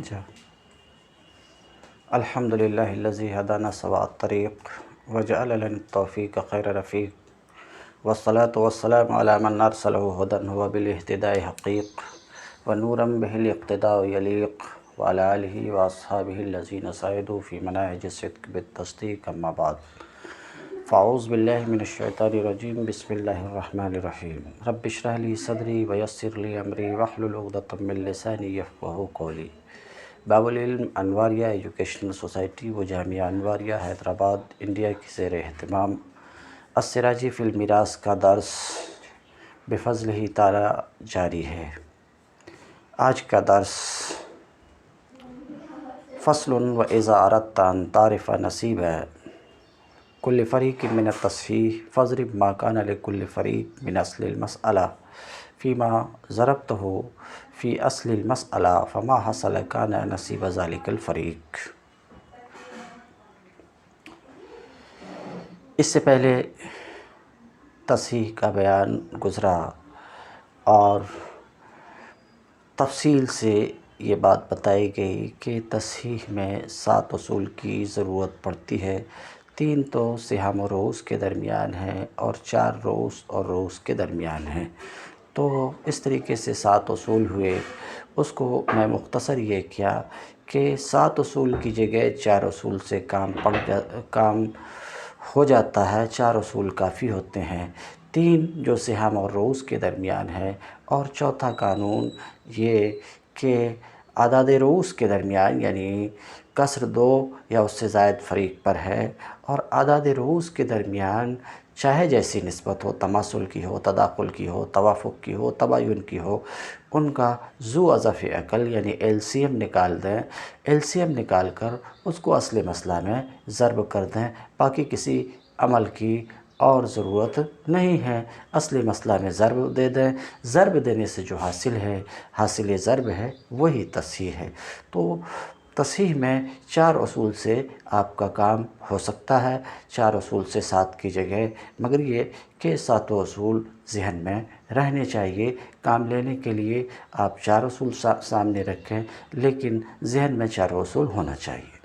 جا الحمد للہ الذی ہدانا سواء الطریق وجعل لنا التوفیق خیر رفیق والصلاة والسلام علی من ارسلہ ھدی وبالاہتداء حقیق ونورا بہ الاقتداء یلیق وعلی آلہ واصحابہ الذین سعدوا فی مناہج الصدق بالتصدیق اما بعد فاعوذ باللہ من الشیطان الرجیم بسم اللہ الرحمن الرحیم رب اشرح لی صدری ویسر لی امری واحلل عقدۃ من لسانی یفقہوا قولی۔ باب العلم انواریہ ایجوکیشنل سوسائٹی و جامعہ انواریہ حیدرآباد انڈیا کی زیر اہتمام السراجی فی المیراث کا درس بفضلہ تعالی جاری ہے۔ آج کا درس فصل و اذا اردت ان تعرف نصیب کل فریق من التصحیح فاضرب ما کان لکل فریق من اصل المسئلہ فیما ضربتہ فی اصل المسئلہ فما حصل کان نصیب ذلک الفریق۔ اس سے پہلے تصحیح کا بیان گزرا اور تفصیل سے یہ بات بتائی گئی کہ تصحیح میں 7 اصول کی ضرورت پڑتی ہے۔ 3 تو سہام و رؤوس کے درمیان ہیں اور 4 رؤوس اور رؤوس کے درمیان ہیں۔ تو اس طریقے سے 7 اصول ہوئے۔ اس کو میں مختصر یہ کیا کہ 7 اصول کی جگہ 4 اصول سے کام ہو جاتا ہے، 4 اصول کافی ہوتے ہیں۔ 3 جو سہام اور رؤوس کے درمیان ہے اور چوتھا قانون یہ کہ اعداد رؤوس کے درمیان یعنی کسر 2 یا اس سے زائد فریق پر ہے اور اعداد رؤوس کے درمیان چاہے جیسی نسبت ہو، تماثل کی ہو، تداخل کی ہو، توافق کی ہو، تباین کی ہو، ان کا ذو اضعف عقل یعنی ایل سی ایم نکال دیں۔ ایل سی ایم نکال کر اس کو اصل مسئلہ میں ضرب کر دیں، باقی کسی عمل کی اور ضرورت نہیں ہے۔ اصل مسئلہ میں ضرب دے دیں، ضرب دینے سے جو حاصل ضرب ہے وہی تصحیح ہے۔ تو تصحیح میں 4 اصول سے آپ کا کام ہو سکتا ہے، 4 اصول سے 7 کی جگہ، مگر یہ کہ 7 اصول ذہن میں رہنے چاہیے۔ کام لینے کے لیے آپ 4 اصول سامنے رکھیں لیکن ذہن میں 4 اصول ہونا چاہیے۔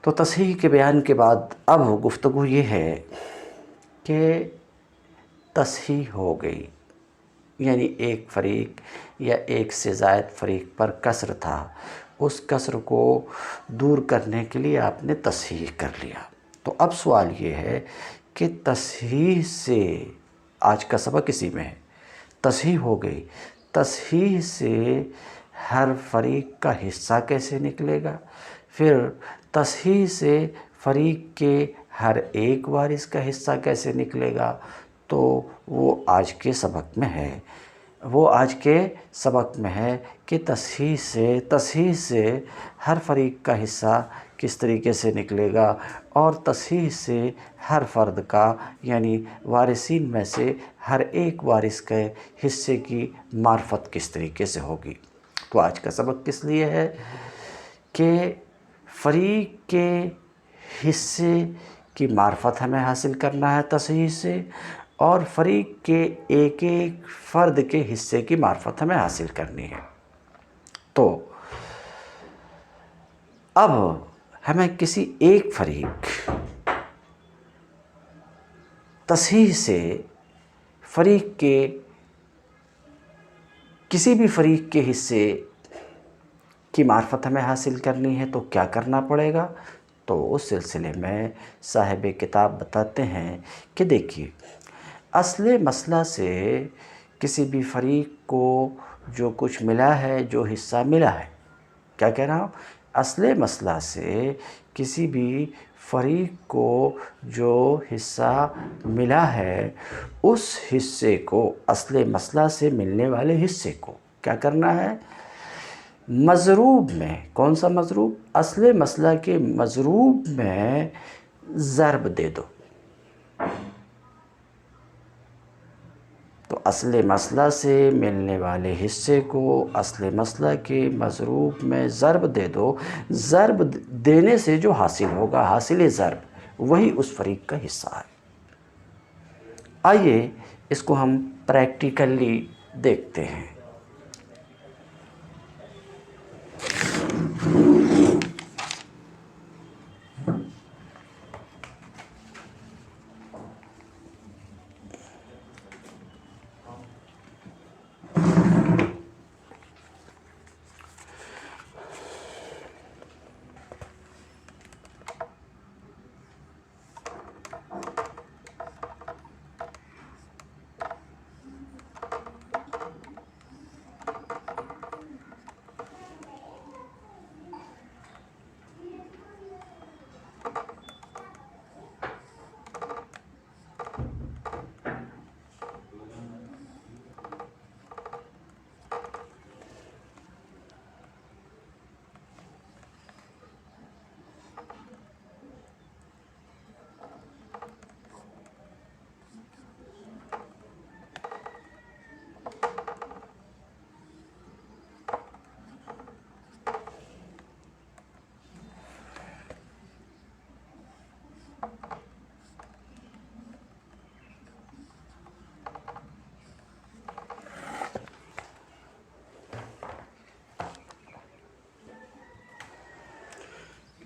تو تصحیح کے بیان کے بعد اب گفتگو یہ ہے کہ تصحیح ہو گئی یعنی ایک فریق یا ایک سے زائد فریق پر کسر تھا، اس کسر کو دور کرنے کے لیے آپ نے تصحیح کر لیا۔ تو اب سوال یہ ہے کہ تصحیح سے آج کا سبق اسی میں ہے، تصحیح ہو گئی، تصحیح سے ہر فریق کا حصہ کیسے نکلے گا، پھر تصحیح سے فریق کے ہر ایک وارث کا حصہ کیسے نکلے گا، تو وہ آج کے سبق میں ہے۔ کہ تصحیح سے ہر فریق کا حصہ کس طریقے سے نکلے گا اور تصحیح سے ہر فرد کا یعنی وارثین میں سے ہر ایک وارث کے حصے کی معرفت کس طریقے سے ہوگی۔ تو آج کا سبق کس لیے ہے کہ فریق کے حصے کی معرفت ہمیں حاصل کرنا ہے تصحیح سے، اور فریق کے ایک ایک فرد کے حصے کی معرفت ہمیں حاصل کرنی ہے۔ تو اب ہمیں کسی ایک فریق تصحیح سے فریق کے کسی بھی فریق کے حصے کی معرفت ہمیں حاصل کرنی ہے تو کیا کرنا پڑے گا؟ تو اس سلسلے میں صاحب کتاب بتاتے ہیں کہ دیکھیے، اصل مسئلہ سے کسی بھی فریق کو جو کچھ ملا ہے، جو حصہ ملا ہے، کیا کہہ رہا ہوں؟ اصل مسئلہ سے کسی بھی فریق کو جو حصہ ملا ہے، اس حصے کو اصل مسئلہ سے ملنے والے حصے کو کیا کرنا ہے؟ مضروب میں، کون سا مضروب؟ اصل مسئلہ کے مضروب میں ضرب دے دو۔ تو اصل مسئلہ سے ملنے والے حصے کو اصل مسئلہ کے مضروب میں ضرب دے دو۔ ضرب دینے سے جو حاصل ہوگا، حاصل ضرب، وہی اس فریق کا حصہ ہے۔ آئیے اس کو ہم پریکٹیکلی دیکھتے ہیں۔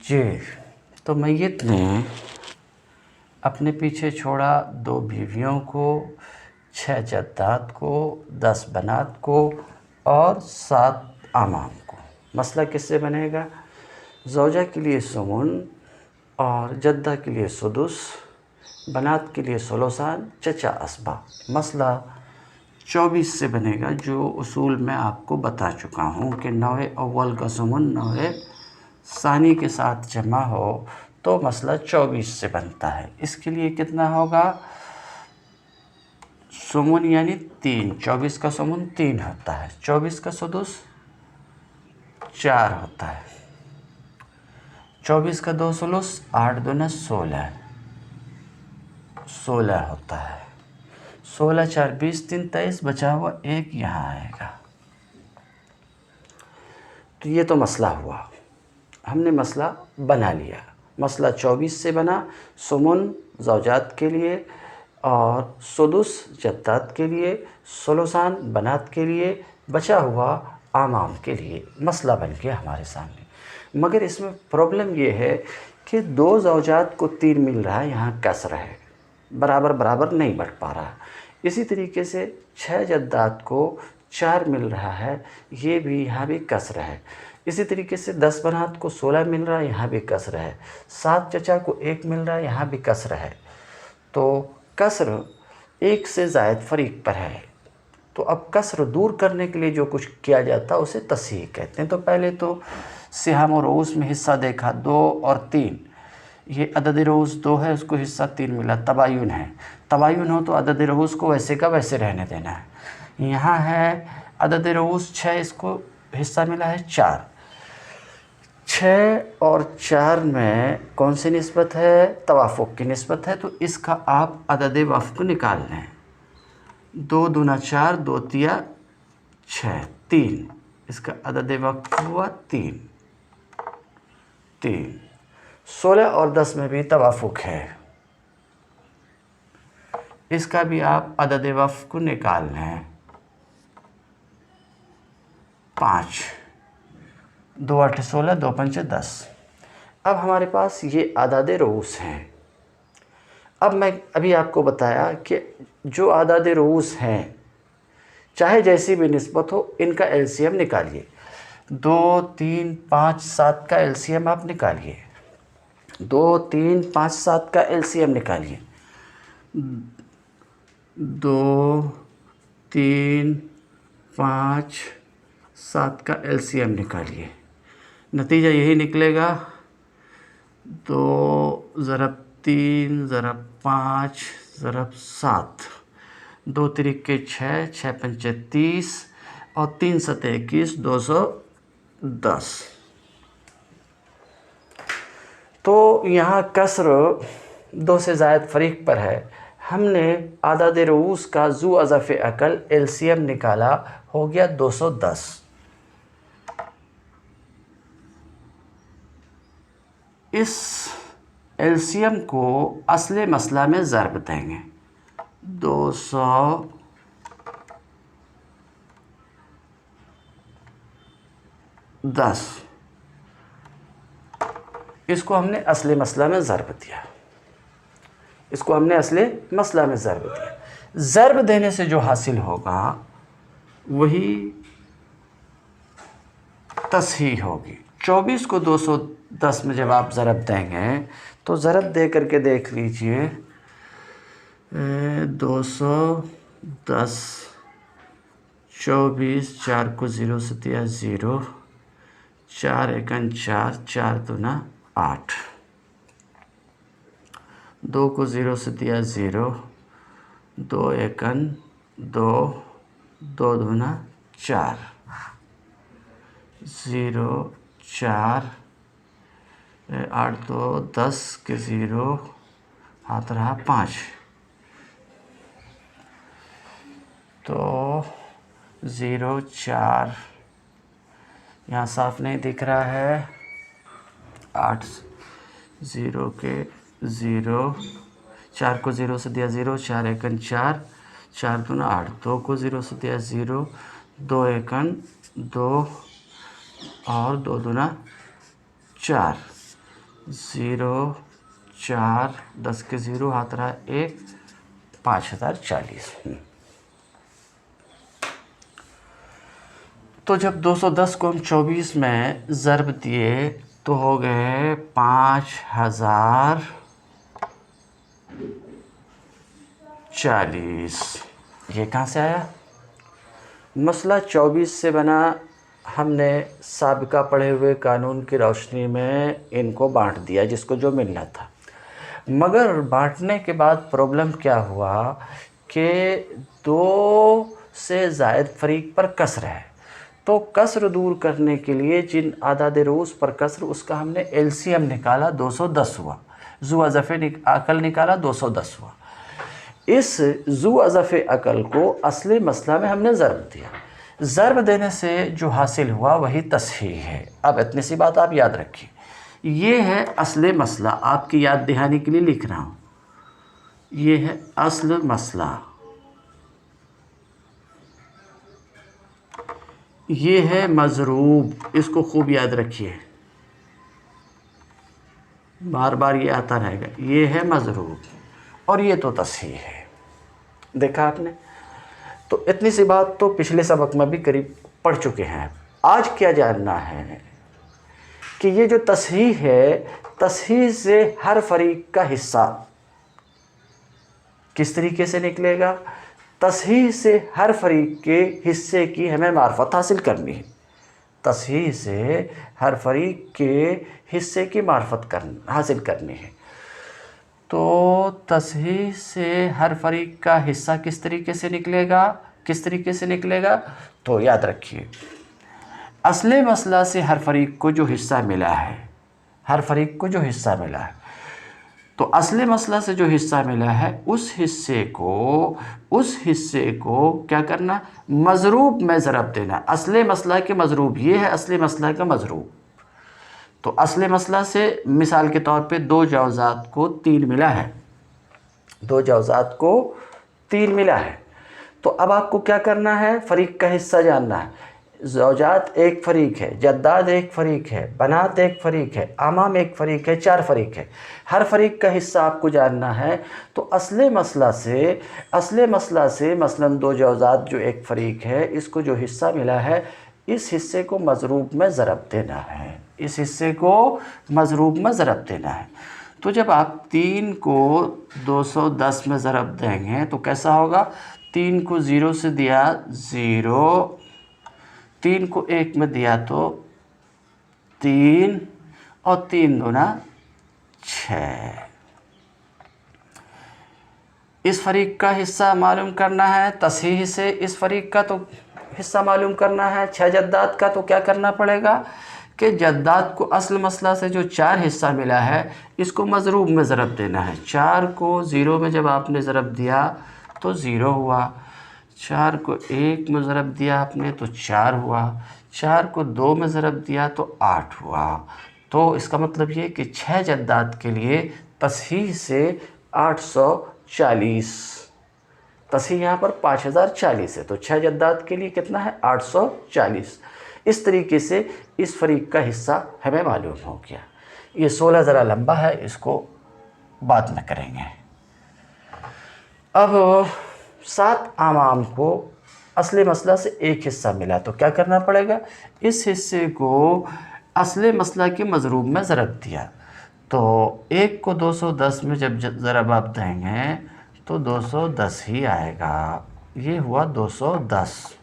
जी, तो मैयत ने अपने पीछे छोड़ा 2 बीवियों को, 6 जद्दात को, 10 बनात को और 7 आमाम को। मसला किससे बनेगा? ज़ौजा के लिए सुमुन और जद्दा के लिए सुदुस, बनात के लिए सुलुसान, चचा असबा। मसला 24 से बनेगा, जो उसूल मैं आपको बता चुका हूँ कि नौए अव्वल का सुमुन नौए सानी के साथ जमा हो तो मसला 24 से बनता है। इसके लिए कितना होगा? सुमुन यानी 3, 24 का सुमुन 3 होता है, 24 का सुदुस 4 होता है, 24 का 2 सुलुस 8 दूना 16 होता है, 16 4 20 3 23, बचा हुआ 1 यहाँ आएगा। तो ये तो मसला हुआ, हमने मसला बना लिया। मसला 24 से बना, सुमुन ज़ौजात के लिए और सुदुस जद्दात के लिए, सुलुसान बनात के लिए, बचा हुआ आमाम के लिए। मसला बन गया हमारे सामने। मगर इसमें प्रॉब्लम ये है कि 2 ज़ौजात को 3 मिल रहा है, यहाँ कसर है, बराबर बराबर नहीं बढ़ पा रहा। इसी तरीके से 6 जद्दात को 4 मिल रहा है, ये भी यहाँ भी कसर है। इसी तरीके से 10 बनात को 16 मिल रहा है, यहाँ भी कसर है। 7 चचा को 1 मिल रहा है, यहाँ भी कसर है। तो कसर 1 से ज़ायद फरीक पर है। तो अब कसर दूर करने के लिए जो कुछ किया जाता है उसे तस्हीह कहते हैं। तो पहले तो सिहाम और रूस में हिस्सा देखा 2 और 3, ये अदद रूस 2 है, उसको हिस्सा 3 मिला, तबायुन है। तबायुन हो तो अदद रूस को वैसे का वैसे रहने देना है। यहाँ है अदद रूस 6, इसको हिस्सा मिला है 4। 6 और 4 में कौन सी निस्बत है? तवाफ़ुक़ की निस्बत है। तो इसका आप अदद वफ़्क़ निकाल लें। 2 दूना 4, 2 तिया 6, 3, इसका अदद वफ़्क़ हुआ 3। 16 और 10 में भी तवाफ़ुक़ है, इसका भी आप अदद वफ़्क़ निकाल लें। 5, 2 8 16, 2 5 10। अब हमारे पास ये अदद रूस हैं। अब मैं अभी आपको बताया कि जो अदद रूस हैं, चाहे जैसी भी निस्बत हो, इनका एलसीएम निकालिए। 2 3 5 7 का एलसीएम आप निकालिए। 2 3 5 7 का एलसीएम निकालिए। 2 3 5 7 का एलसीएम निकालिए। नतीजा यही निकलेगा, 2 ज़रब 3 ज़रब 5 ज़रब 7, 2 तिरिक्के 6, 6 पंचे 30 और 3 सते 21, 210। तो यहाँ कसर 2 से ज़ायद फरीक पर है। हमने अदद रूस का ज़ू अज़फ़ अकल एलसीएम निकाला, हो गया 210। इस एलसीएम को असले मसला में ज़रब देंगे। 210, इसको हमने असले मसला में ज़रब दिया। इसको हमने असले मसला में ज़रब दिया। ज़रब देने से जो हासिल होगा वही तस्हीह होगी। 24 को 210 में जब आप ज़रब देंगे तो ज़रब दे करके देख लीजिए, 210 24, 4 को 0 से दिया 0, 4 एकन 4, 4 दूना 8, 2 को 0 से दिया 0, 2 एकन 2, 2 दूना 4, 0 4, 8 2 10 के 0 हाथ रहा 5, तो 0 4 यहाँ साफ नहीं दिख रहा है, 8 0 के 0, 4 को 0 से दिया 0, 4 एकन 4, 4 दूना 8, 2 को 0 से दिया 0, 2 एकन 2 और 2 दूना 4, 0 4 10 के 0 हाथ रहा 1 5040। तो जब 210 को हम 24 में ज़र्ब दिए तो हो गए 5040। ये कहाँ से आया? मसला 24 से बना। हमने साबिका पढ़े हुए कानून की रोशनी में इनको बांट दिया जिसको जो मिलना था, मगर बांटने के बाद प्रॉब्लम क्या हुआ कि 2 से ज़ायद फरीक पर कसर है। तो कसर दूर करने के लिए जिन आदाद रोज़ पर कसर, उसका हमने एलसीएम निकाला, 210 हुआ। ज़ू अज़फ़े अकल निकाला, 210 हुआ। इस ज़ू अज़फ़े अकल को असली मसला में हमने ज़र्ब दिया। ज़र्ब देने से जो हासिल हुआ वही तस्हीह है। अब इतनी सी बात आप याद रखिए, ये है असली मसला। आपकी याद दहानी के लिए लिख रहा हूँ, ये है असल मसला, ये है मज़रूब। इसको खूब याद रखिए, बार बार ये आता रहेगा। ये है मज़रूब और ये तो तस्हीह है। देखा आपने? तो इतनी सी बात तो पिछले सबक में भी करीब पढ़ चुके हैं। आज क्या जानना है कि ये जो तस्हीह है, तस्हीह से हर फरीक का हिस्सा किस तरीके से निकलेगा? तस्हीह से हर फरीक के हिस्से की हमें मार्फत हासिल करनी है। तस्हीह से हर फरीक के हिस्से की मार्फत हासिल करनी है। तो तस्हीह से हर फरीक का हिस्सा किस तरीके से निकलेगा? किस तरीके से निकलेगा? तो याद रखिए, असले मसला से हर फरीक को जो हिस्सा मिला है, हर फरीक को जो हिस्सा मिला है, तो असले मसला से जो हिस्सा मिला है उस हिस्से को क्या करना? मज़रूब में ज़रब देना। असले मसला के मज़रूब, ये है असले मसला का मज़रूब। तो असले मसला से मिसाल के तौर पे 2 जवाज़ात को 3 मिला है, 2 जवाज़ात को 3 मिला है। तो अब आपको क्या करना है? फ़रीक का हिस्सा जानना है। ज़ौजात एक फ़रीक है, जद्दाद एक फ़रीक है, बनात एक फ़रीक है, आमाम एक फ़रीक है, 4 फ़रीक है। हर फ़रीक का हिस्सा आपको जानना है। तो असले मसला से मसलन 2 जवाज़ात जो एक फ़रीक है, इसको जो हिस्सा मिला है, इस हिस्से को मज़रूब में ज़रब देना है। इस हिस्से को मज़रूब में ज़रब देना है। तो जब आप 3 को 210 में ज़रब देंगे तो कैसा होगा? 3 को 0 से दिया 0, 3 को 1 में दिया तो 3 और 3 दूना 6। इस फरीक का हिस्सा मालूम करना है। तस्हीह से इस फरीक का तो हिस्सा मालूम करना है। 6 जद्दात का तो क्या करना पड़ेगा कि जद्दात को असल मसला से जो 4 हिस्सा मिला है, इसको मज़रूब में ज़रब देना है। 4 को 0 में जब आपने ज़रब दिया तो 0 हुआ, 4 को 1 में ज़रब दिया आपने तो 4 हुआ, 4 को 2 में ज़रब दिया तो 8 हुआ। तो इसका मतलब ये कि 6 जद्दात के लिए तस्हीह से 840, तस्हीह यहाँ पर 5040 है, तो 6 जद्दात के लिए कितना है? 840। इस तरीके से इस फरीक का हिस्सा हमें मालूम हो गया। ये 16 ज़रा लंबा है, इसको बाद में करेंगे। अब 7 आमाम को असले मसला से एक हिस्सा मिला तो क्या करना पड़ेगा? इस हिस्से को असले मसला के मज़रूब में ज़रब दिया। तो 1 को 210 में जब ज़रब आप देंगे तो 210 ही आएगा। ये हुआ 210।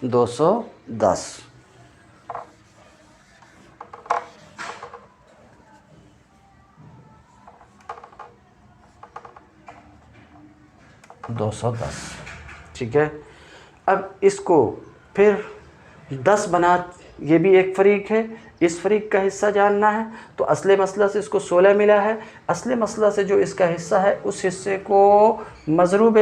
210 210, ठीक है। अब इसको फिर 10 बनात, ये भी एक फ़रीक है, इस फ़रीक का हिस्सा जानना है। तो असले मसला से इसको 16 मिला है, असले मसला से जो इसका हिस्सा है उस हिस्से को मज़रूब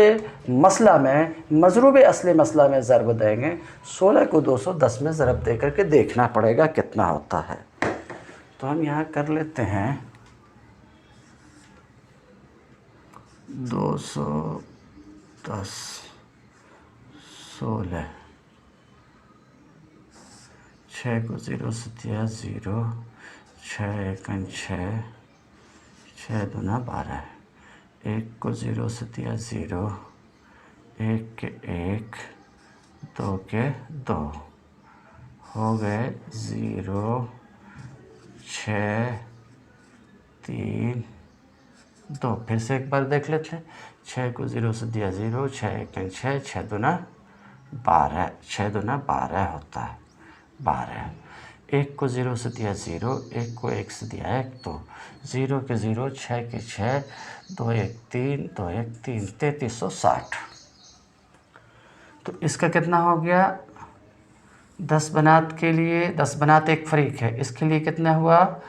असले मसला में ज़रब देंगे। 16 को 210 में ज़रब दे करके देखना पड़ेगा कितना होता है। तो हम यहाँ कर लेते हैं 210 16, 6 को 0 से दिया 0, 6 एकम 6, 6 दूना 12, 1 को 0 से दिया 0, 1 के 1, 2 के 2, हो गए 0, 6, 3, 2। फिर से एक बार देख लेते हैं। 6 को 0 से दिया 0, 6 एकम 6, 6 दूना 12, 6 दूना 12 होता है 12। 1 को 0 से दिया 0, 1 को 1 से दिया 1, तो 0 के 0, 6 के 6, 2 1 3, 2 1 3, 3360। तो इसका कितना हो गया? 10 बनात के लिए, 10 बनात एक फरीक है, इसके लिए कितना हुआ?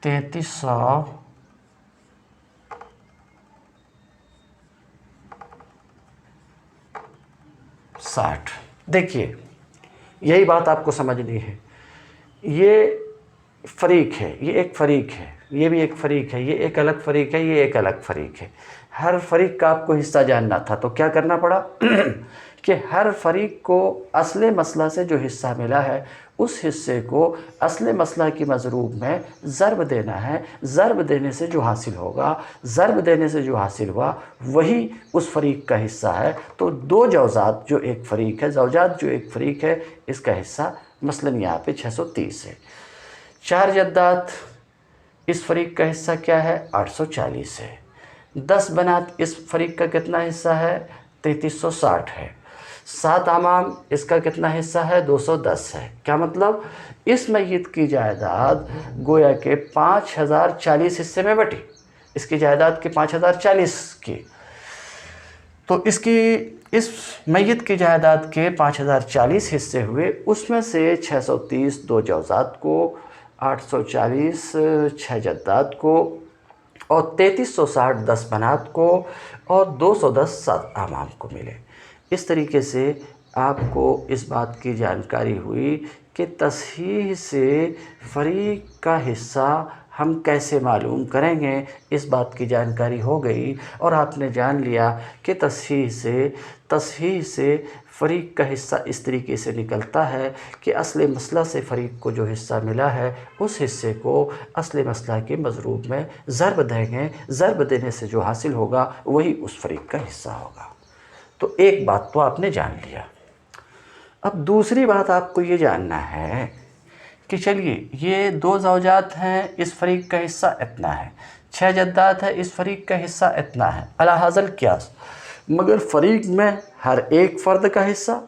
3360। देखिए, यही बात आपको समझनी है। ये फरीक है, ये एक फरीक है, ये भी एक फरीक है, ये एक अलग फरीक है, ये एक अलग फरीक है। हर फरीक का आपको हिस्सा जानना था, तो क्या करना पड़ा कि हर फरीक को असले मसला से जो हिस्सा मिला है, उस हिस्से को असले मसला की मज़रूब में ज़र्ब देना है। ज़र्ब देने से जो हासिल होगा, ज़र्ब देने से जो हासिल हुआ, वही उस फरीक का हिस्सा है। तो 2 जौज़ात जो एक फ़रीक है, ज़ौजात जो एक फ़रीक है, इसका हिस्सा मसलन यहाँ पे 630 है। 4 जद्दात, इस फरीक का हिस्सा क्या है? 840 है। 10 बनात, इस फरीक का कितना हिस्सा है? 3360 है। 7 अमाम, इसका कितना हिस्सा है? 210 है। क्या मतलब? इस मैयत की जायदाद गोया के 5040 हिस्से में बटी, इसकी जायदाद के 5040 की। तो इसकी, इस मैयत की जायदाद के 5040 हिस्से हुए, उसमें से 630 2 जौज़ात को, 840 6 जद्दात को, और 3360 10 बनात को, और 210 7 अमाम को मिले। इस तरीके से आपको इस बात की जानकारी हुई कि तसहीह से फरीक का हिस्सा हम कैसे मालूम करेंगे। इस बात की जानकारी हो गई, और आपने जान लिया कि तसहीह से फरीक का हिस्सा इस तरीके से निकलता है कि असले मसला से फरीक को जो हिस्सा मिला है, उस हिस्से को असले मसला के मज़रूब में ज़र्ब देंगे। ज़र्ब देने से जो हासिल होगा, वही उस फरीक का हिस्सा होगा। तो एक बात तो आपने जान लिया। अब दूसरी बात आपको ये जानना है कि चलिए, ये 2 ज़ौजात हैं, इस फरीक का हिस्सा इतना है, 6 जद्दात है, इस फरीक का हिस्सा इतना है, अला हाज़ल क़ियास। मगर फरीक में हर एक फ़र्द का हिस्सा,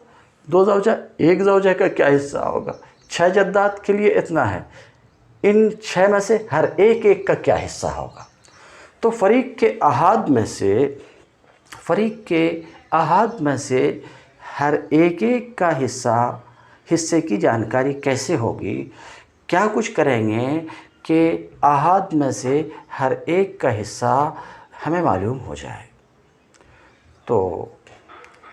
2 ज़ौजा, एक ज़ौजा का क्या हिस्सा होगा? 6 जद्दात के लिए इतना है, इन 6 में से हर एक एक का क्या हिस्सा होगा? तो फरीक के अहाद में से हर एक एक का हिस्से की जानकारी कैसे होगी? क्या कुछ करेंगे कि अहाद में से हर एक का हिस्सा हमें मालूम हो जाए। तो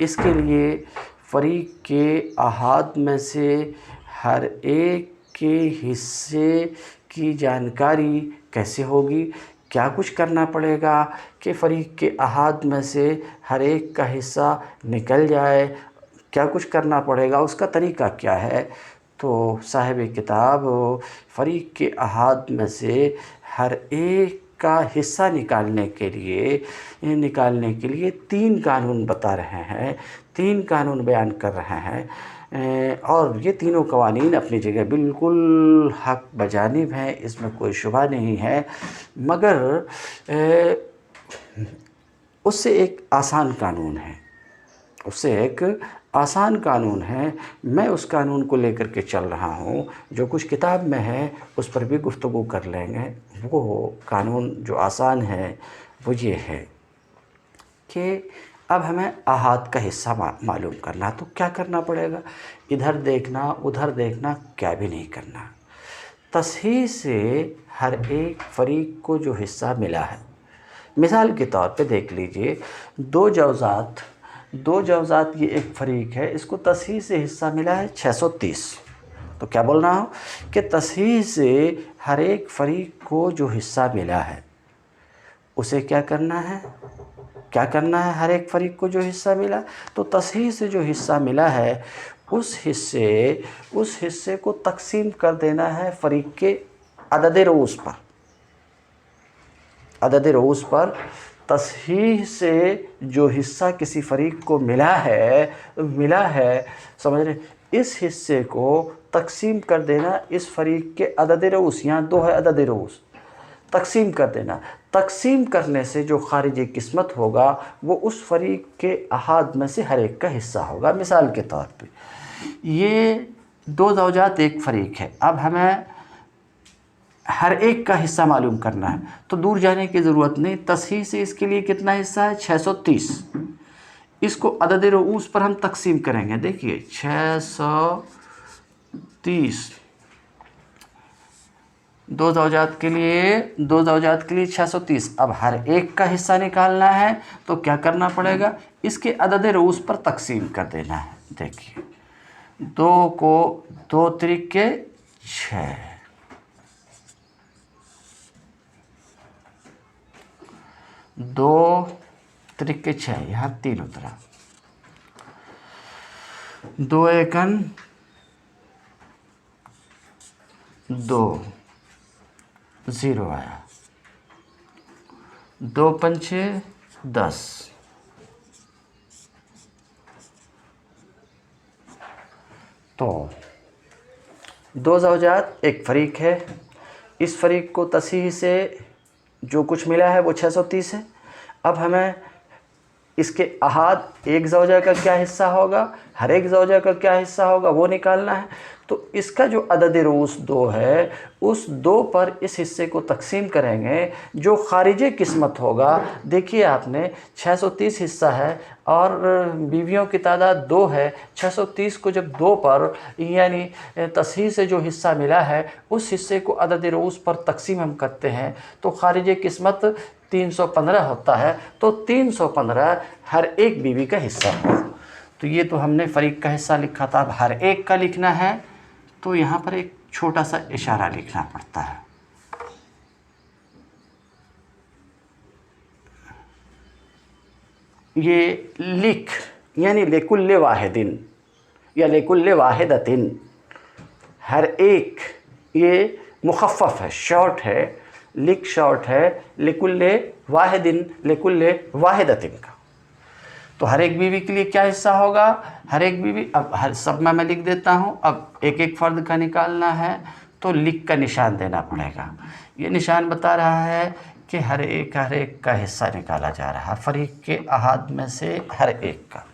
इसके लिए फरीक के अहाद में से हर एक के हिस्से की जानकारी कैसे होगी? क्या कुछ करना पड़ेगा कि फरीक के अहाद में से हर एक का हिस्सा निकल जाए? क्या कुछ करना पड़ेगा? उसका तरीका क्या है? तो साहिब किताब फरीक के अहाद में से हर एक का हिस्सा निकालने के लिए 3 कानून बता रहे हैं, 3 कानून बयान कर रहे हैं। और ये तीनों कवानीन अपनी जगह बिल्कुल हक बजानिब हैं, इसमें कोई शुबा नहीं है। मगर उससे एक आसान कानून है, मैं उस कानून को लेकर के चल रहा हूँ। जो कुछ किताब में है उस पर भी गुफ्तगू कर लेंगे। वो कानून जो आसान है वो ये है कि अब हमें अहाद का हिस्सा मालूम करना। तो क्या करना पड़ेगा? इधर देखना उधर देखना क्या भी नहीं करना। तसहीह से हर एक फरीक को जो हिस्सा मिला है, मिसाल के तौर पे देख लीजिए, 2 जौज़ात ये एक फरीक है, इसको तसहीह से हिस्सा मिला है 630। तो क्या बोल रहा हूँ कि तसहीह से हर एक फरीक को जो हिस्सा मिला है, उसे क्या करना है? हर एक फरीक को जो हिस्सा मिला, तो तसहीह से जो हिस्सा मिला है, उस हिस्से को तकसीम कर देना है फरीक के अदद रोज़ पर तसहीह से जो हिस्सा किसी फ़रीक को मिला है, समझ रहे, इस हिस्से को तकसीम कर देना इस फ़रीक के अदद रोज़, यहाँ 2 है अदद रोज़, तकसीम कर देना। तकसीम करने से जो खारिजी किस्मत होगा वो उस फ़रीक के अहाद में से हर एक का हिस्सा होगा। मिसाल के तौर पे ये 2 ज़ौजात एक फ़रीक है, अब हमें हर एक का हिस्सा मालूम करना है, तो दूर जाने की ज़रूरत नहीं। तसहीह से इसके लिए कितना हिस्सा है? 630। इसको अदद रऊस पर हम तकसीम करेंगे। देखिए 630 2 ज़ौजात के लिए 630। अब हर एक का हिस्सा निकालना है तो क्या करना पड़ेगा? इसके अदद रऊस पर तकसीम कर देना है। देखिए 2 को 2 तरीके 6, 2 तरीके 6, यहाँ 3 उतरा, 2 एकन 2, 0 आया, 2 पंचे 10, तो 2 ज़ौजात एक फ़रीक है। इस फ़रीक को तसहीह से जो कुछ मिला है वो 630 है। अब हमें इसके अहाद एक ज़ौजा का क्या हिस्सा होगा, हर एक ज़ौजा का क्या हिस्सा होगा वो निकालना है। तो इसका जो अदद रोज़ 2 है, उस 2 पर इस हिस्से को तकसीम करेंगे जो खारिजे किस्मत होगा। देखिए आपने 630 हिस्सा है और बीवियों की तादाद 2 है। 630 को जब 2 पर यानी तसहीह से जो हिस्सा मिला है उस हिस्से को अदद रोज़ पर तकसीम हम करते हैं तो खारिजे किस्मत 315 होता है। तो 315 हर एक बीवी का हिस्सा होगा। तो ये तो हमने फ़रीक का हिस्सा लिखा था। अब हर एक का लिखना है तो यहाँ पर एक छोटा सा इशारा लिखना पड़ता है। ये लिख यानी लेकुल्ले वाहिदिन या लेकुल्ले वाहिदतिन, हर एक, ये मुखफ़फ़ है, शॉर्ट है, लिख शॉर्ट है, लेकुल्ले वाहिदिन, लेकुल्ले वाहिदतिन का। तो हर एक बीवी के लिए क्या हिस्सा होगा? हर एक बीवी, अब हर सब में मैं लिख देता हूँ। अब एक एक फ़र्द का निकालना है तो लिख का निशान देना पड़ेगा। ये निशान बता रहा है कि हर एक का हिस्सा निकाला जा रहा है, फ़रीक के अहाद में से हर एक का।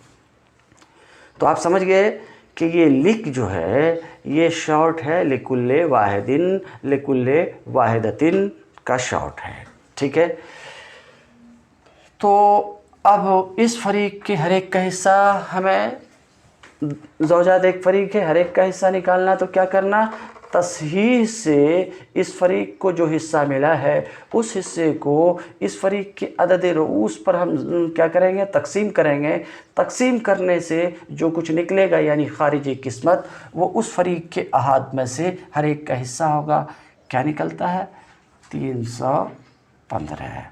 तो आप समझ गए कि ये लिख जो है ये शॉर्ट है, लिकुल्ले वाहिदिन, लिकुल्ले वाहिदतिन का शॉर्ट है। ठीक है, तो अब इस फ़रीक के हर एक का हिस्सा, हमें ज़ौजात एक फ़रीक है, हर एक का हिस्सा निकालना। तो क्या करना? तसहीह से इस फ़रीक को जो हिस्सा मिला है उस हिस्से को इस फ़रीक के अदद रऊस पर हम क्या करेंगे? तकसीम करेंगे। तकसीम करने से जो कुछ निकलेगा यानी खारिजी किस्मत, वो उस फ़रीक के अहाद में से हर एक का हिस्सा होगा। क्या निकलता है? 315।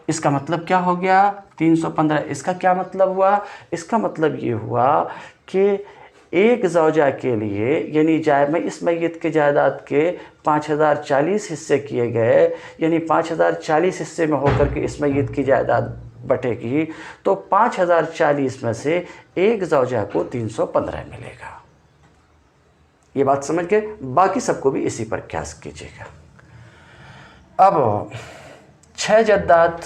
इसका मतलब क्या हो गया? 315। इसका क्या मतलब हुआ? इसका मतलब ये हुआ कि एक ज़ौजा के लिए यानी इस मैयत के जायदाद के 5040 हिस्से किए गए, यानी 5040 हिस्से में होकर के इस मैयत की जायदाद बटेगी, तो 5040 में से एक ज़ौजा को 315 मिलेगा। ये बात समझ के बाकी सबको भी इसी पर क़यास कीजिएगा। अब 6 जद्दात,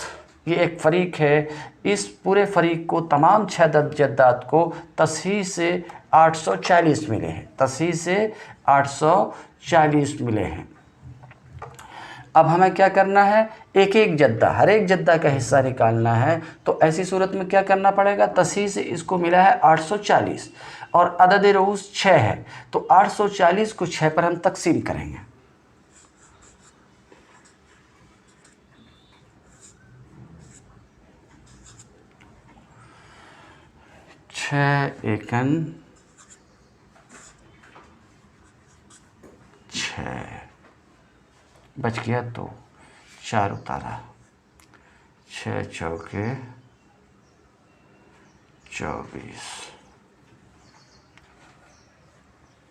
ये एक फ़रीक है। इस पूरे फ़रीक को, तमाम 6 जद्दात को तसहीह से 840 मिले हैं, तसहीह से 840 मिले हैं। अब हमें क्या करना है? एक एक जद्दा, हर एक जद्दा का हिस्सा निकालना है। तो ऐसी सूरत में क्या करना पड़ेगा? तसहीह से इसको मिला है 840 और अदद रऊस 6 है, तो 840 को 6 पर हम तकसीम करेंगे। 6 एकन 6 बच गया, तो 4 उतारा, 6 चौके 24।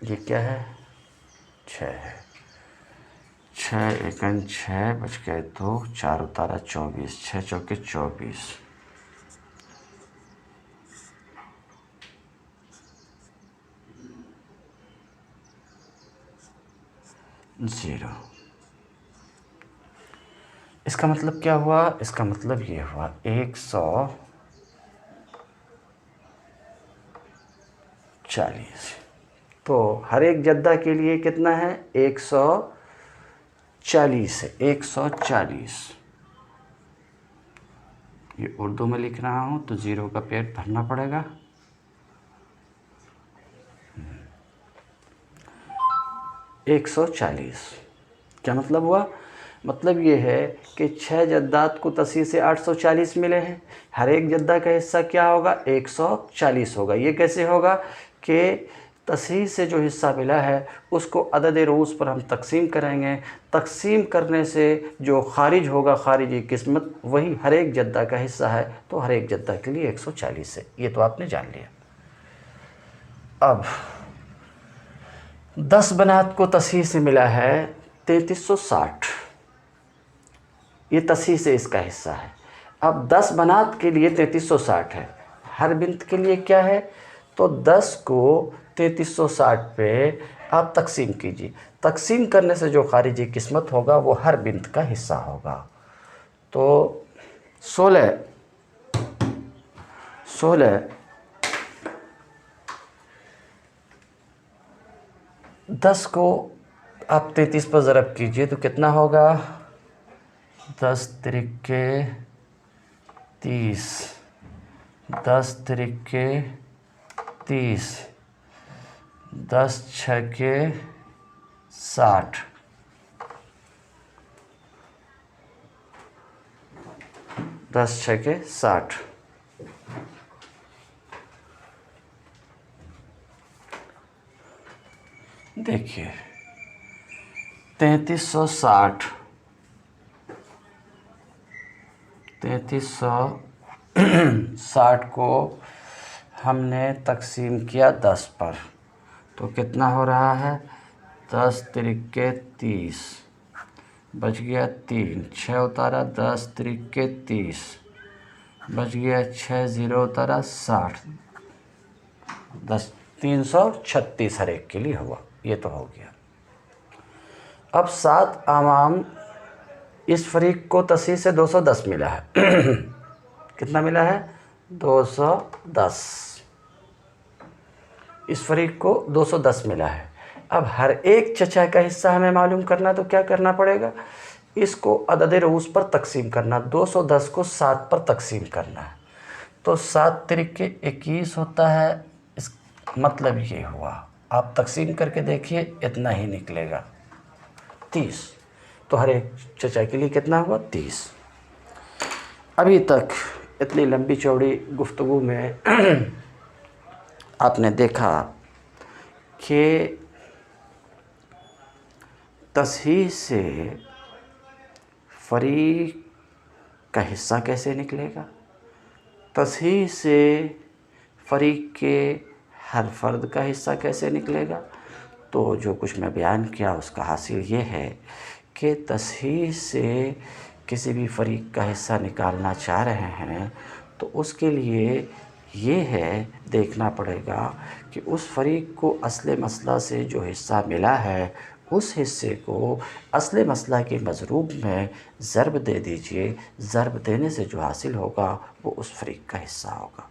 ये क्या है? 6 है। 6 एकन 6 बच गए 2, 4 उतारा 24, 6 चौके 24, 0। इसका मतलब क्या हुआ? इसका मतलब ये हुआ 140। तो हर एक जद्दा के लिए कितना है? 140 है, 140। ये उर्दू में लिख रहा हूँ तो 0 का पेड़ भरना पड़ेगा। 140 क्या मतलब हुआ? मतलब ये है कि 6 जद्दात को तसी से 840 मिले हैं। हर एक जद्दा का हिस्सा क्या होगा? 140 होगा। ये कैसे होगा कि तसी से जो हिस्सा मिला है उसको अदद रोज़ पर हम तकसीम करेंगे। तकसीम करने से जो खारिज होगा, खारिजी किस्मत, वही हर एक जद्दा का हिस्सा है। तो हर एक जद्दा के लिए 140 है। ये तो आपने जान लिया। अब 10 बनात को तसी से मिला है 3360। ये तसी से इसका हिस्सा है। अब 10 बनात के लिए 3360 है। हर बिंत के लिए क्या है? तो 10 को 3360 पे आप तकसीम कीजिए। तकसीम करने से जो खारिजी किस्मत होगा वो हर बिंत का हिस्सा होगा। तो 16 10 को आप 33 पर ज़रब कीजिए तो कितना होगा? 10 तिरिके 30, 10 तिरिके 30, 10 छके 60, 10 छके 60। देखिए 3360, 3360 को हमने तकसीम किया 10 पर तो कितना हो रहा है? 10 तिरिके 30, बच गया 3, 6 उतारा 10 तिरिके 30, बच गया 6, 0 उतारा 60, 10 336 हर एक के लिए हुआ। ये तो हो गया। अब 7 आवाम इस फरीक को तसी से 210 मिला है। कितना मिला है? 210। इस फरीक को 210 मिला है। अब हर एक चचा का हिस्सा हमें मालूम करना, तो क्या करना पड़ेगा? इसको अदद रऊस पर तकसीम करना। 210 को 7 पर तकसीम करना है। तो 7 तिरिके 21 होता है। इस मतलब ये हुआ, आप तकसीम करके देखिए, इतना ही निकलेगा 30। तो हर एक चचा के लिए कितना हुआ? 30। अभी तक इतनी लंबी चौड़ी गुफ्तगू में आपने देखा कि तसहीह से फरीक का हिस्सा कैसे निकलेगा, तसहीह से फरीक के हर फ़र्द का हिस्सा कैसे निकलेगा। तो जो कुछ मैं बयान किया उसका हासिल ये है कि तसहीह से किसी भी फरीक का हिस्सा निकालना चाह रहे हैं तो उसके लिए ये है देखना पड़ेगा कि उस फरीक को असले मसला से जो हिस्सा मिला है उस हिस्से को असले मसला के मज़रूब में ज़रब दे दीजिए। ज़रब देने से जो हासिल होगा वो उस फरीक का हिस्सा होगा।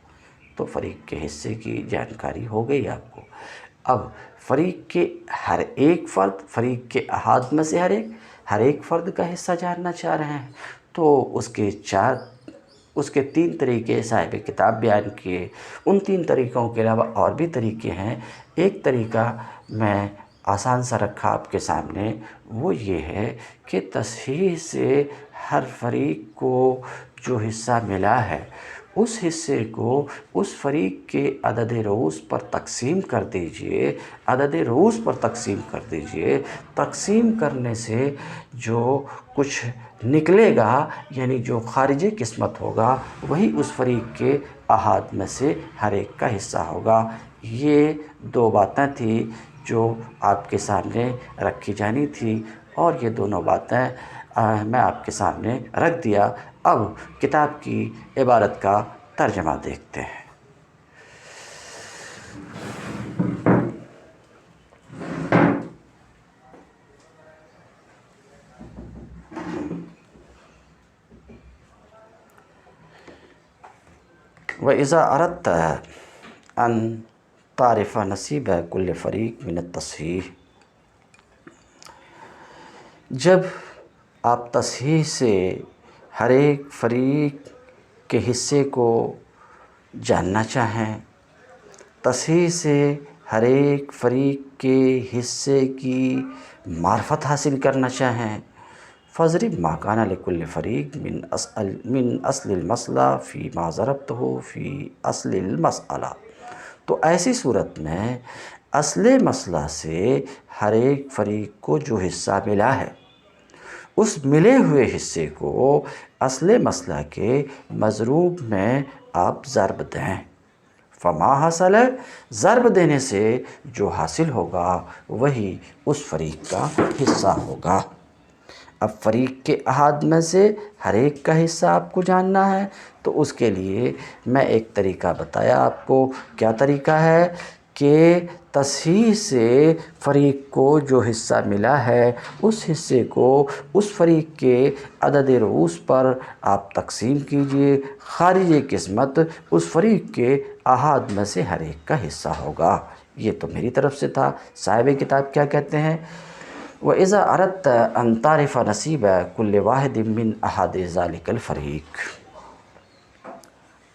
तो फरीक के हिस्से की जानकारी हो गई आपको। अब फरीक के हर एक फ़र्द, फरीक के अहाद में से हर एक फ़र्द का हिस्सा जानना चाह रहे हैं तो उसके 3 तरीके साहिब किताब बयान किए। उन 3 तरीक़ों के अलावा और भी तरीके हैं। एक तरीका मैं आसान सा रखा आपके सामने, वो ये है कि तसहीह से हर फरीक को जो हिस्सा मिला है उस हिस्से को उस फरीक के अदद रऊस पर तकसीम कर दीजिए। अदद रऊस पर तकसीम कर दीजिए। तकसीम करने से जो कुछ निकलेगा यानी जो खारिजी किस्मत होगा वही उस फरीक के अहाद में से हर एक का हिस्सा होगा। ये 2 बातें थी जो आपके सामने रखी जानी थी। اور یہ دونوں باتیں میں آپ کے سامنے رکھ دیا۔ اب کتاب کی عبارت کا ترجمہ دیکھتے ہیں۔ وَإِذَا أَرَدْتَ أَن تَعْرِفَ نَصِيبَ كُلِّ فَرِيقٍ مِنَ التَّصْحِيحِ، جب آپ تصحیح سے ہر ایک فریق کے حصے کو جاننا چاہیں، تصحیح سے ہر ایک فریق کے حصے کی معرفت حاصل کرنا چاہیں، فَاضْرِبْ مَا كَانَ لِكُلِّ فَرِيقٍ من اصل المسئلہ فی ما ضربتہ فی اصل المسئلہ، تو ایسی صورت میں اصل مسئلہ سے ہر ایک فریق کو جو حصہ ملا ہے، اس ملے ہوئے حصے کو اصل مسئلہ کے مضروب میں آپ ضرب دیں۔ فما حاصل ہے، ضرب دینے سے جو حاصل ہوگا وہی اس فریق کا حصہ ہوگا۔ اب فریق کے احاد میں سے ہر ایک کا حصہ آپ کو جاننا ہے، تو اس کے لیے میں ایک طریقہ بتایا آپ کو۔ کیا طریقہ ہے کہ تصحیح سے فریق کو جو حصہ ملا ہے، اس حصے کو اس فریق کے عدد رؤوس پر آپ تقسیم کیجئے، خارج قسمت اس فریق کے احاد میں سے ہر ایک کا حصہ ہوگا۔ یہ تو میری طرف سے تھا۔ صاحب کتاب کیا کہتے ہیں؟ وَإِذَا أَرَدْتَ أَن تَعْرِفَ نَصِيبَ كُلِّ وَاحِدٍ مِّنْ أَحَدِ ذَلِكَ الْفَرِيقِ،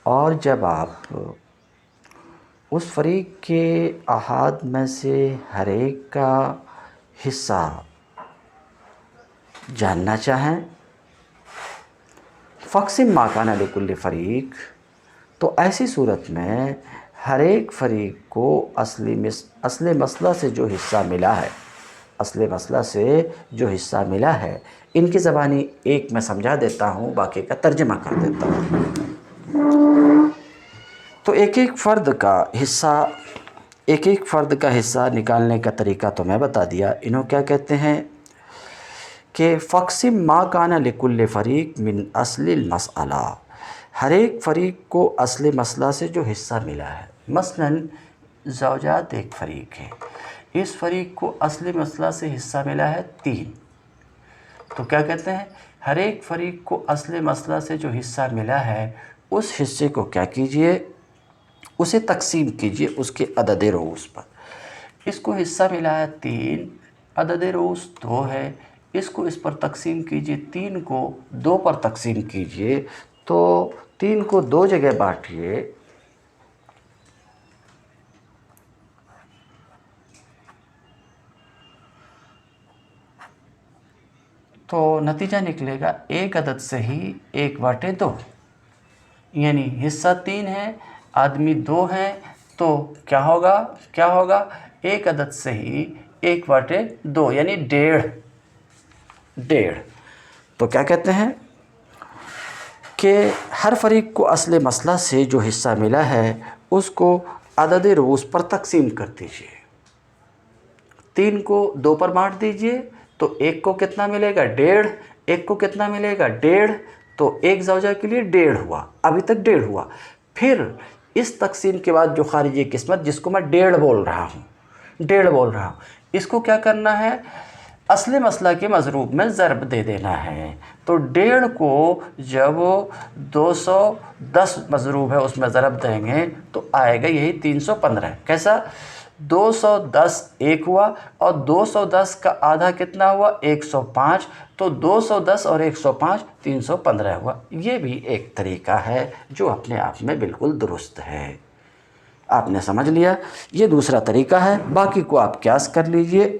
اور جب آپ اس فریق کے احاد میں سے ہر ایک کا حصہ جاننا چاہیں، فَاقْسِم مَا كَانَ لِكُلِّ فَرِيقٍ، تو ایسی صورت میں ہر ایک فریق کو اصل مسئلہ سے جو حصہ ملا ہے، اصل مسئلہ سے جو حصہ ملا ہے، ان کی زبانی ایک میں سمجھا دیتا ہوں، باقی کا ترجمہ کر دیتا ہوں۔ تو ایک ایک فرد کا حصہ نکالنے کا طریقہ تو میں بتا دیا۔ انہوں کیا کہتے ہیں کہ فَاقْسِم مَا كَانَ لِكُلِّ فَرِيقٍ مِّنْ أَصْلِ الْمَسْأَلَةِ، ہر ایک فریق کو اصل مسئلہ سے جو حصہ ملا ہے، مثلاً زوجات ایک فریق ہے، اس فریق کو اصل مسئلہ سے حصہ ملا ہے 3، تو کیا کہتے ہیں، ہر ایک فریق کو اصل مسئلہ سے جو حصہ ملا ہے، اس حصے کو کیا کیجئے، اسے تقسیم کیجئے اس کے عدد رؤوس پر۔ اس کو حصہ ملا ہے 3، عدد رؤوس 2 ہے، اس کو اس پر تقسیم کیجئے، 3 کو 2 پر تقسیم کیجئے، تو 3 کو 2 جگہ بانٹیے، تو نتیجہ نکلے گا 1 عدد سے ہی 1/2، یعنی حصہ 3 ہے، آدمی 2 ہیں، تو کیا ہوگا 1 عدد سے ہی 1/2، یعنی 1.5۔ تو کیا کہتے ہیں کہ ہر فریق کو اصل مسئلہ سے جو حصہ ملا ہے، اس کو عدد رؤوس پر تقسیم کر دیجئے، 3 کو 2 پر بانٹ دیجئے، تو 1 کو کتنا ملے گا 1.5، 1 کو کتنا ملے گا 1.5، تو ایک زوجہ کے لیے 1.5 ہوا، ابھی تک 1.5 ہوا۔ پھر اس تقسیم کے بعد جو خارجی قسمت، جس کو میں 1.5 بول رہا ہوں، اس کو کیا کرنا ہے، اصل مسئلہ کے مضروب میں ضرب دے دینا ہے۔ تو 1.5 کو جب 210 مضروب ہے اس میں ضرب دیں گے تو آئے گا یہی 315۔ کیسا، 210 1 ہوا، اور 210 کا آدھا کتنا ہوا 105، تو 210 اور 105 315 ہوا۔ یہ بھی ایک طریقہ ہے جو اپنے آپ میں بالکل درست ہے۔ آپ نے سمجھ لیا، یہ دوسرا طریقہ ہے، باقی کو آپ قیاس کر لیجئے۔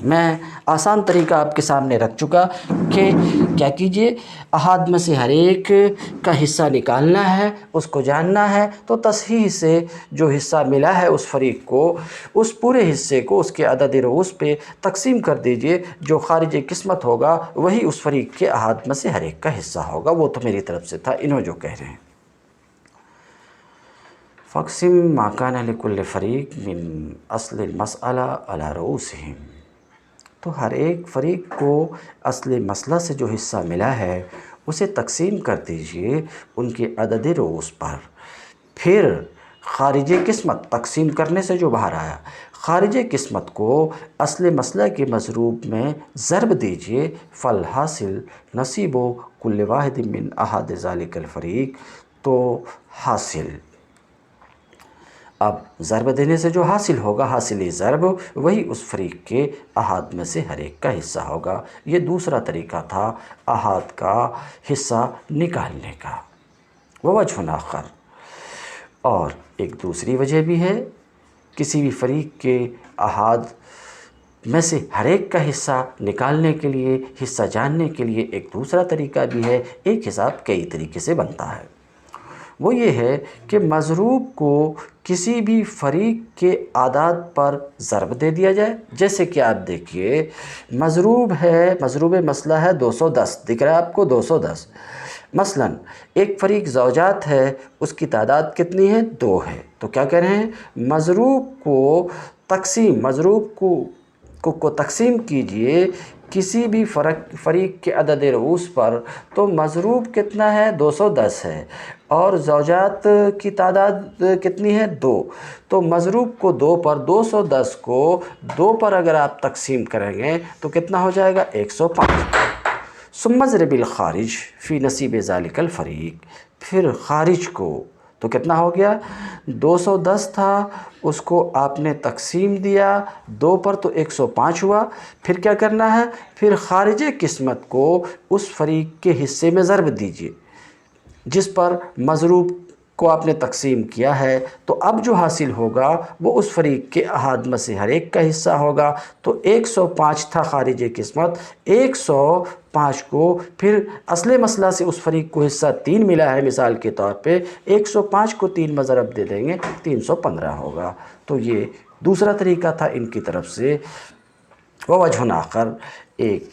میں آسان طریقہ آپ کے سامنے رکھ چکا کہ کیا کیجئے، احاد میں سے ہر ایک کا حصہ نکالنا ہے، اس کو جاننا ہے، تو تصحیح سے جو حصہ ملا ہے اس فریق کو، اس پورے حصے کو اس کے عدد رؤوس پہ تقسیم کر دیجئے، جو خارج قسمت ہوگا وہی اس فریق کے احاد میں سے ہر ایک کا حصہ ہوگا۔ وہ تو میری طرف سے تھا، انہوں جو کہہ رہے ہیں فَاقْسِم مَا كَانَ لِكُلِّ فَرِيقٍ مِّنْ أَصْلِ الْمَسْأَلَةِ عَلَىٰ رُؤُوسِهِمْ، تو ہر ایک فریق کو اصل مسئلہ سے جو حصہ ملا ہے اسے تقسیم کر دیجئے ان کے عدد رؤوس پر۔ پھر خارج قسمت تقسیم کرنے سے جو باہر آیا، خارج قسمت کو اصل مسئلہ کے مضروب میں ضرب دیجئے، فالحاصل نصیب کل واحد من احد ذالک الفریق، تو حاصل، اب ضرب دینے سے جو حاصل ہوگا، حاصل ضرب، وہی اس فریق کے احاد میں سے ہر ایک کا حصہ ہوگا۔ یہ دوسرا طریقہ تھا احاد کا حصہ نکالنے کا۔ ووجہ آخر، اور ایک دوسری وجہ بھی ہے، کسی بھی فریق کے احاد میں سے ہر ایک کا حصہ نکالنے کے لیے، حصہ جاننے کے لیے ایک دوسرا طریقہ بھی ہے۔ ایک حساب کئی طریقے سے بنتا ہے، وہ یہ ہے کہ مضروب کو کسی بھی فریق کے اعداد پر ضرب دے دیا جائے۔ جیسے کہ آپ دیکھیے، مضروب ہے، مضروب مسئلہ ہے 210، دکھ رہا ہے آپ کو 210۔ مثلا ایک فریق زوجات ہے، اس کی تعداد کتنی ہے؟ 2 ہے۔ تو کیا کر رہے ہیں؟ مضروب کو تقسیم، مضروب کو تقسیم کیجئے کسی بھی فریق کے عدد رؤوس پر، تو مضروب کتنا ہے؟ 210 ہے، اور زوجات کی تعداد کتنی ہے؟ 2۔ تو مضروب کو 2 پر، 210 کو 2 پر اگر آپ تقسیم کریں گے تو کتنا ہو جائے گا؟ 105۔ ثم اضرب الخارج فی نصیب ذالک الفریق، پھر خارج کو، تو کتنا ہو گیا؟ 210 تھا، اس کو آپ نے تقسیم دیا 2 پر، تو 105 ہوا۔ پھر کیا کرنا ہے؟ پھر خارج قسمت کو اس فریق کے حصے میں ضرب دیجئے جس پر مضروب کو آپ نے تقسیم کیا ہے، تو اب جو حاصل ہوگا وہ اس فریق کے احاد میں سے ہر ایک کا حصہ ہوگا۔ تو 105 تھا خارج قسمت، 105 کو پھر اصل مسئلہ سے اس فریق کو حصہ 3 ملا ہے، مثال کے طور پہ 105 کو 3 میں ضرب دے دیں گے، 315 ہوگا۔ تو یہ دوسرا طریقہ تھا ان کی طرف سے۔ ووجہ آخر، ایک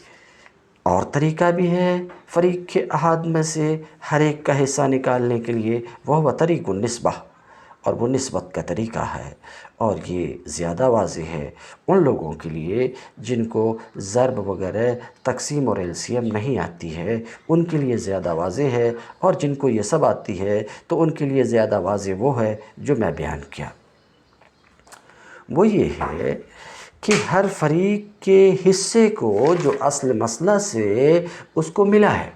اور طریقہ بھی ہے فریق کے احاد میں سے ہر ایک کا حصہ نکالنے کے لیے، وہ طریق النسبہ، اور وہ نسبت کا طریقہ ہے، اور یہ زیادہ واضح ہے ان لوگوں کے لیے جن کو ضرب وغیرہ تقسیم اور ایلسیم نہیں آتی ہے، ان کے لیے زیادہ واضح ہے، اور جن کو یہ سب آتی ہے تو ان کے لیے زیادہ واضح وہ ہے جو میں بیان کیا۔ وہ یہ ہے کہ ہر فریق کے حصے کو جو اصل مسئلہ سے اس کو ملا ہے،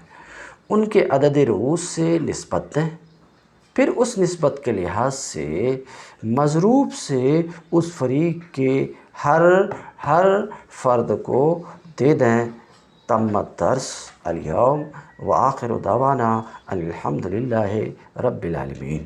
ان کے عدد رؤوس سے نسبت دیں، پھر اس نسبت کے لحاظ سے مضروب سے اس فریق کے ہر فرد کو دے دیں۔ تم الدرس اليوم، وآخر دعوانا الحمدللہ رب العالمین۔